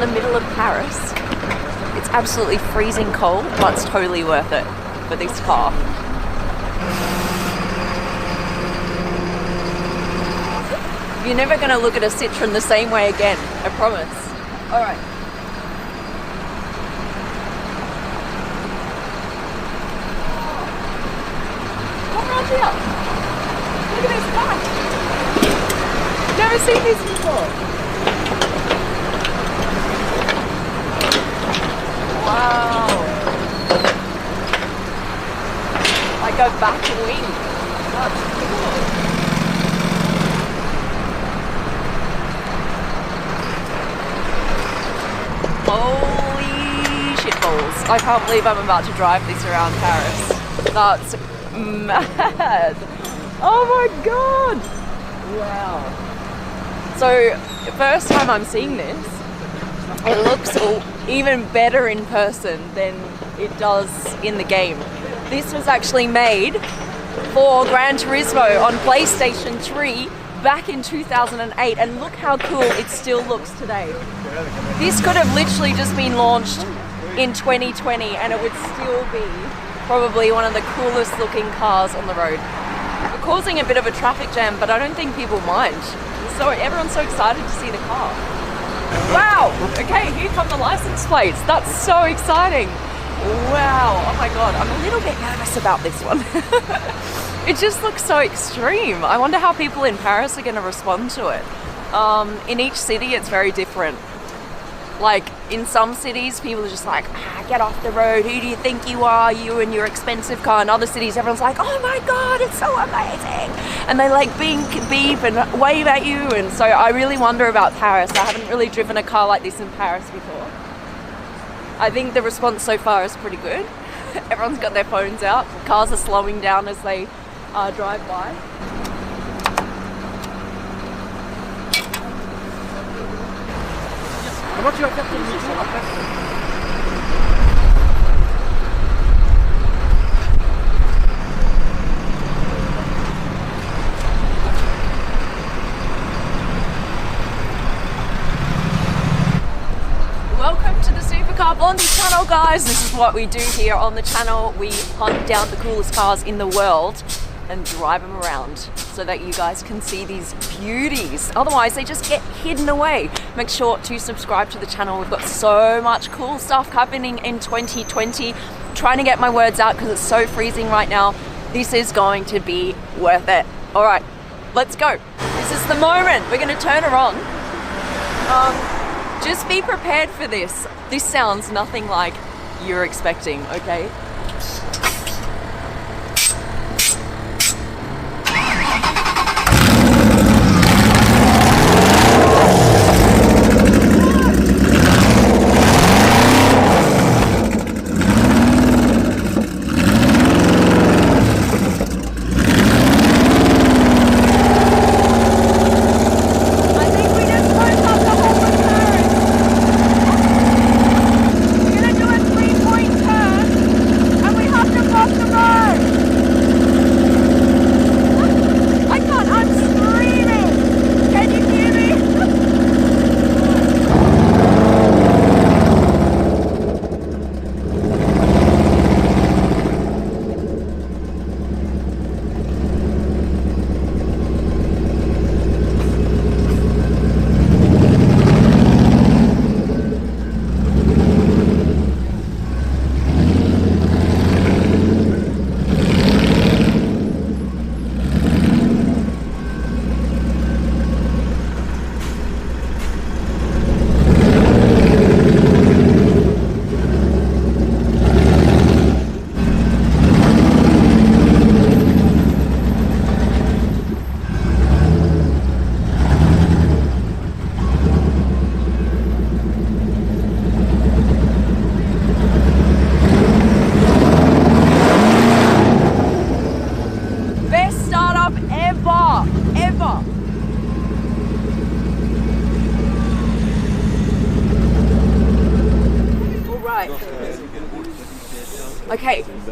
in the middle of Paris. It's absolutely freezing cold, but it's totally worth it for this car. You're never going to look at a Citroen the same way again, I promise. Alright. Come around here. Look at this car. Never seen this before. Wow. Like a back wing. That's cool. Holy shitballs. I can't believe I'm about to drive this around Paris. That's mad. Oh my god. Wow. So, first time I'm seeing this, it looks even better in person than it does in the game. This was actually made for Gran Turismo on PlayStation 3 back in 2008, and look how cool it still looks today. This could have literally just been launched in 2020 and it would still be probably one of the coolest looking cars on the road. We're causing a bit of a traffic jam, but I don't think people mind. So everyone's so excited to see the car. Wow! Okay, here come the license plates. That's so exciting. Wow, oh my god, I'm a little bit nervous about this one. It just looks so extreme. I wonder how people in Paris are going to respond to it. In each city it's very different. Like in some cities people are just like, get off the road, who do you think you are, you and your expensive car. In other cities everyone's like, oh my god, it's so amazing, and they like beep and wave at you. And so I really wonder about Paris. I haven't really driven a car like this in Paris before. I think the response so far is pretty good. Everyone's got their phones out. Cars are slowing down as they drive by. Comment tu vas faire ton mission après? Welcome to the Supercar Blondie channel, guys. This is what we do here on the channel. We hunt down the coolest cars in the world and drive them around so that you guys can see these beauties. Otherwise they just get hidden away. Make sure to subscribe to the channel. We've got so much cool stuff happening in 2020. I'm trying to get my words out because it's so freezing right now. This is going to be worth it. All right, let's go. This is the moment. We're going to turn her on. Just be prepared for this. This sounds nothing like you're expecting, okay? We have to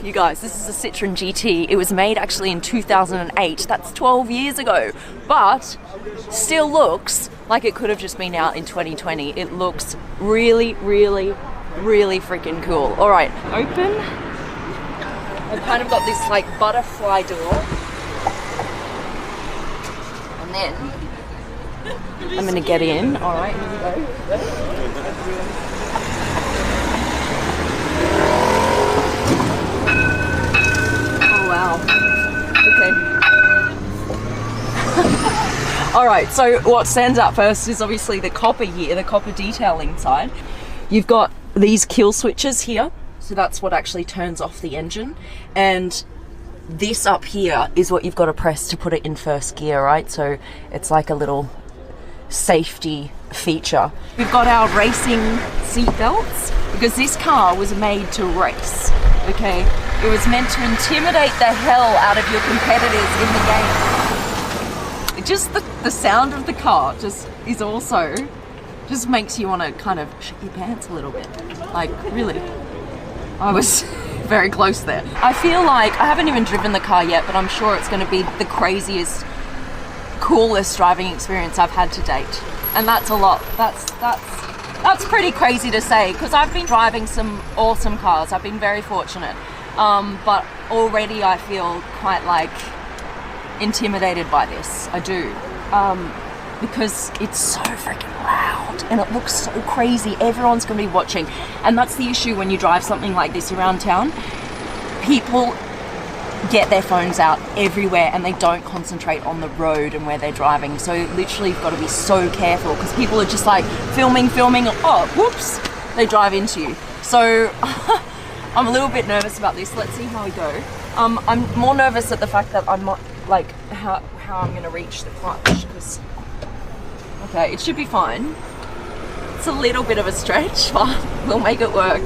You guys, this is a Citroen GT. It was made actually in 2008. That's 12 years ago, but still looks like it could have just been out in 2020. It looks really, really, really freaking cool. All right, open. I've kind of got this like butterfly door. And then I'm gonna get in. All right, here we go. Wow. Okay. All right, so what stands out first is obviously the copper here, the copper detailing side. You've got these kill switches here, so that's what actually turns off the engine. And this up here is what you've got to press to put it in first gear, right? So it's like a little safety feature. We've got our racing seat belts because this car was made to race, okay? It was meant to intimidate the hell out of your competitors in the game. Just the sound of the car just is also, just makes you want to kind of shit your pants a little bit. Like, really. I was very close there. I feel like, I haven't even driven the car yet, but I'm sure it's going to be the craziest, coolest driving experience I've had to date. And that's a lot. That's pretty crazy to say, because I've been driving some awesome cars. I've been very fortunate. But already I feel quite like intimidated by this. I do. Because it's so freaking loud and it looks so crazy. Everyone's going to be watching. And that's the issue when you drive something like this around town. People get their phones out everywhere and they don't concentrate on the road and where they're driving. So literally you've got to be so careful because people are just like filming, oh, whoops, they drive into you. So I'm a little bit nervous about this. Let's see how we go. I'm more nervous at the fact that I'm not like how I'm going to reach the clutch because, okay, it should be fine. It's a little bit of a stretch, but we'll make it work.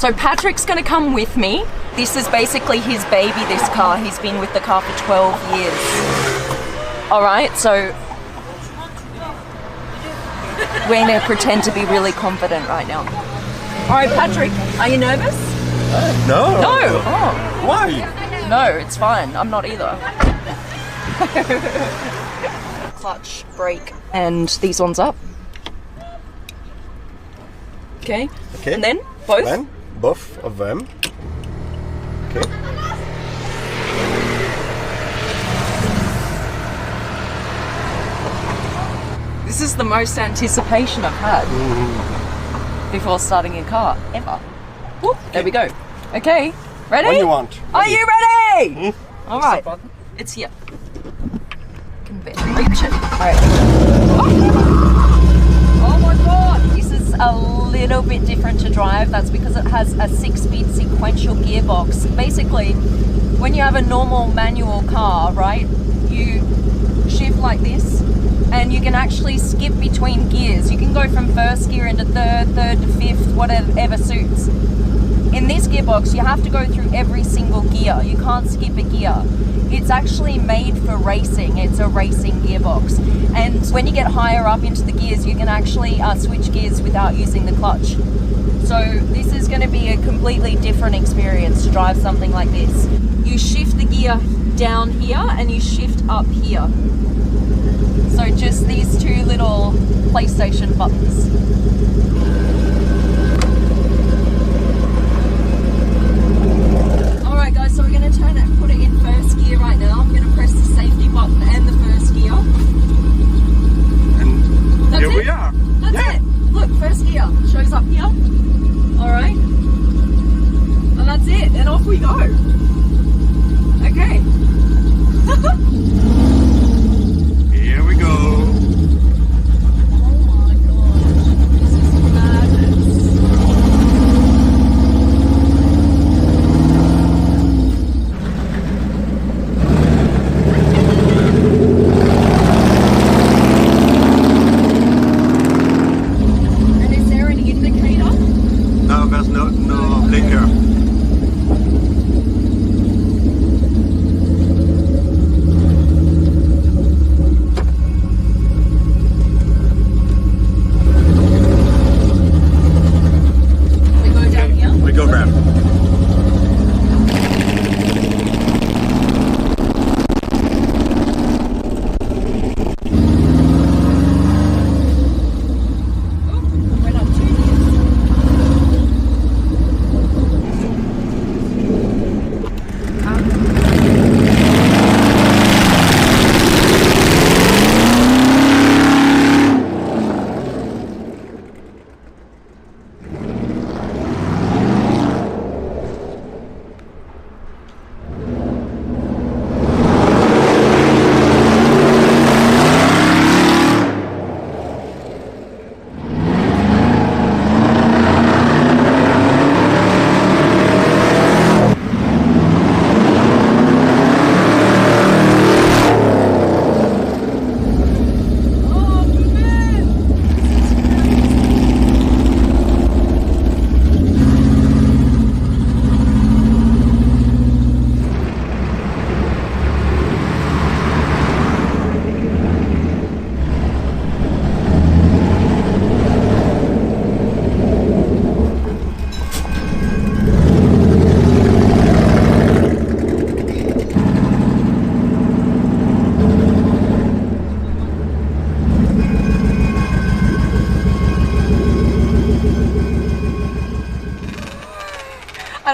So Patrick's going to come with me. This is basically his baby, this car. He's been with the car for 12 years. All right, so we're going to pretend to be really confident right now. All right, Patrick, are you nervous? No. No. Oh. Why? No, it's fine. I'm not either. Clutch, brake, and these ones up. Okay. Okay. And then both? Then both of them. Okay. This is the most anticipation I've had before starting a car, ever. Whoop, there we go. Okay, ready? When you want. Are you ready? All right, it's here. Can barely reach it. All right. Oh my God, this is a little bit different to drive. That's because it has a 6-speed sequential gearbox. Basically, when you have a normal manual car, right, you shift like this and you can actually skip between gears. You can go from first gear into third to fifth, whatever suits. In this gearbox, you have to go through every single gear. You can't skip a gear. It's actually made for racing. It's a racing gearbox. And when you get higher up into the gears, you can actually switch gears without using the clutch. So this is going to be a completely different experience to drive something like this. You shift the gear down here and you shift up here. So just these two little PlayStation buttons. Alright guys, so we're going to turn it and put it in first gear right now. I'm going to press the safety button and the first gear. And That's here it. we are. That's it. Look, first gear shows up here. Alright. And that's it. And off we go. Okay. Here we go. Oh my God. This is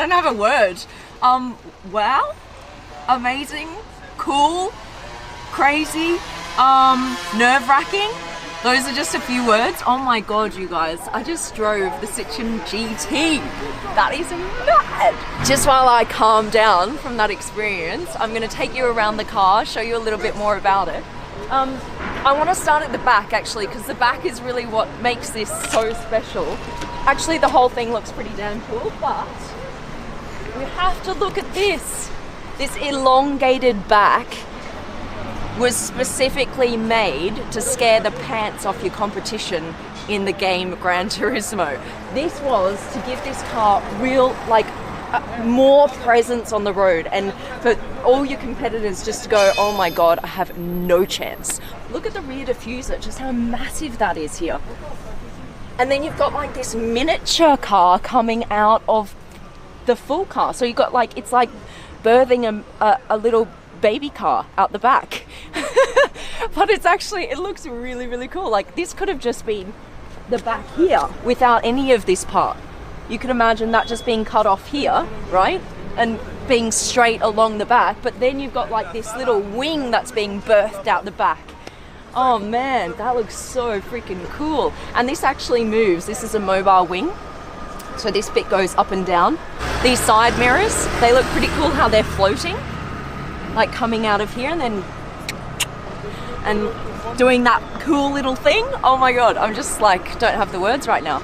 don't have a word. Wow, amazing, cool, crazy, nerve-wracking. Those are just a few words. Oh my god, you guys, I just drove the Citroen GT. That is mad. Just while I calm down from that experience, I'm gonna take you around the car, show you a little bit more about it. I want to start at the back actually, because the back is really what makes this so special. Actually, the whole thing looks pretty damn cool, but you have to look at this. This elongated back was specifically made to scare the pants off your competition in the game Gran Turismo. This was to give this car real, like, more presence on the road, and for all your competitors just to go, oh my god, I have no chance. Look at the rear diffuser, just how massive that is here. And then you've got like this miniature car coming out of the full car. So you've got like, it's like birthing a little baby car out the back. But it's actually, it looks really, really cool. Like this could have just been the back here without any of this part. You can imagine that just being cut off here, right? And being straight along the back, but then you've got like this little wing that's being birthed out the back. Oh man, that looks so freaking cool. And this actually moves. This is a mobile wing. So this bit goes up and down. These side mirrors, they look pretty cool how they're floating, like coming out of here and then doing that cool little thing. Oh my god, I'm just like, don't have the words right now.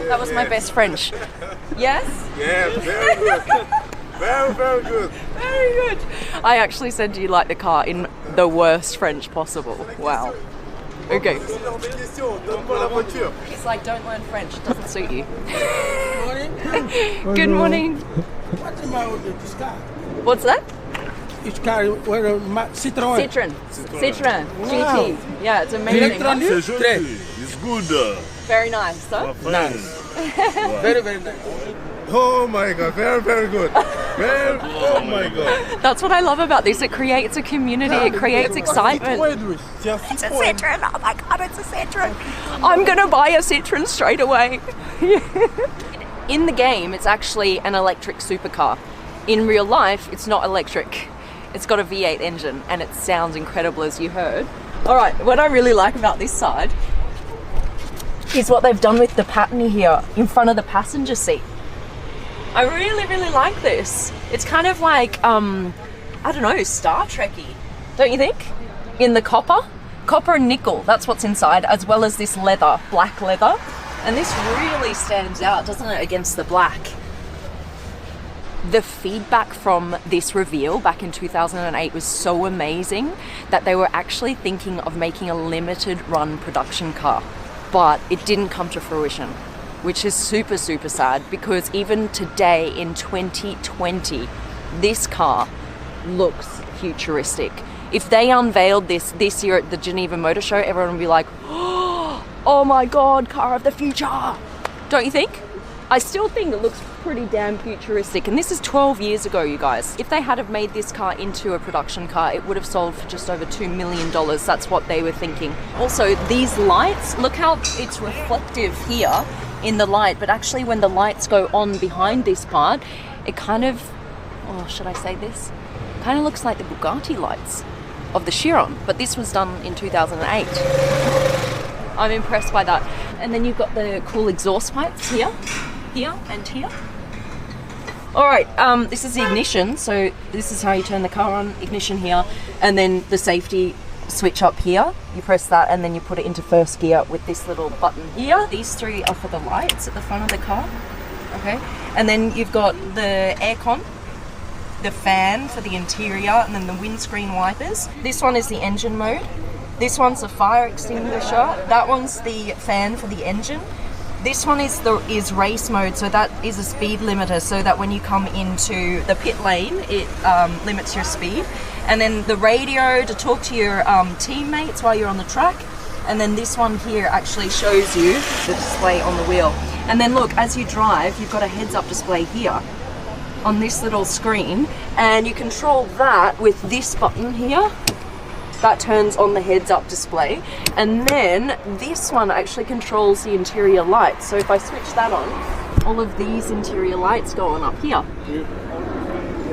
That was my best French. Yes? Yeah, very good. Very, very good. Very good. I actually said, do you like the car in the worst French possible? Wow. Okay. It's like, don't learn French, it doesn't suit you. Good morning. What's the matter with this car? What's that? Which car? Citroen. Citroen. GT. Yeah, it's amazing. It's good. Very nice, though. Nice. Very, very nice. Oh my god, very, very good. Very, oh my god. That's what I love about this. It creates a community. It creates excitement. It's a Citroen. Oh my god, it's a Citroen. I'm gonna buy a Citroen straight away. In the game, it's actually an electric supercar. In real life, it's not electric. It's got a V8 engine and it sounds incredible, as you heard. All right, what I really like about this side is what they've done with the pattern here in front of the passenger seat. I really, really like this. It's kind of like, I don't know, Star Trek-y, don't you think? In the copper and nickel, that's what's inside, as well as this leather, black leather. And this really stands out, doesn't it, against the black? The feedback from this reveal back in 2008 was so amazing that they were actually thinking of making a limited run production car. But it didn't come to fruition, which is super, super sad, because even today in 2020, this car looks futuristic. If they unveiled this year at the Geneva Motor Show, everyone would be like, oh my god, car of the future. Don't you think? I still think it looks pretty damn futuristic, and this is 12 years ago, you guys. If they had have made this car into a production car, it would have sold for just over $2 million. That's what they were thinking. Also, these lights, look how it's reflective here in the light, but actually when the lights go on behind this part, it kind of, oh, should I say this? Kind of looks like the Bugatti lights of the Chiron, but this was done in 2008. I'm impressed by that. And then you've got the cool exhaust pipes here and here. All right, this is the ignition. So this is how you turn the car on, ignition here, and then the safety switch up here. You press that and then you put it into first gear with this little button here. These three are for the lights at the front of the car, okay? And then you've got the aircon, the fan for the interior, and then the windscreen wipers. This one is the engine mode. This one's the fire extinguisher. That one's the fan for the engine. This one is race mode, so that is a speed limiter, so that when you come into the pit lane, it limits your speed. And then the radio to talk to your teammates while you're on the track. And then this one here actually shows you the display on the wheel. And then look, as you drive, you've got a heads-up display here on this little screen, and you control that with this button here. that turns on the heads-up display, and then this one actually controls the interior lights. So if I switch that on, all of these interior lights go on up here.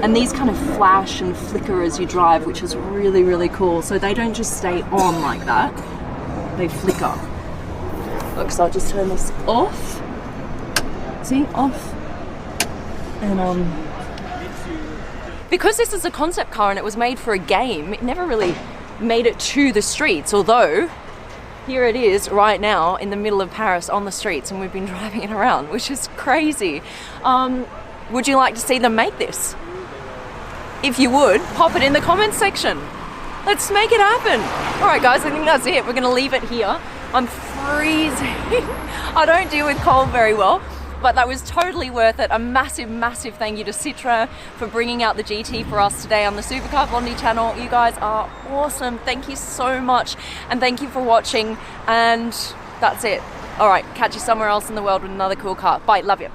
And these kind of flash and flicker as you drive, which is really, really cool. So they don't just stay on like that, they flicker. Look, so I'll just turn this off. See, off. And because this is a concept car and it was made for a game, it never really made it to the streets, although here it is right now in the middle of Paris on the streets, and we've been driving it around, which is crazy. Would you like to see them make this? If you would, pop it in the comments section. Let's make it happen. All right, guys, I think that's it. We're gonna leave it here. I'm freezing. I don't deal with cold very well, but that was totally worth it. A massive, massive thank you to Citroën for bringing out the GT for us today on the Supercar Blondie channel. You guys are awesome. Thank you so much, and thank you for watching, and that's it. All right, catch you somewhere else in the world with another cool car. Bye, love you.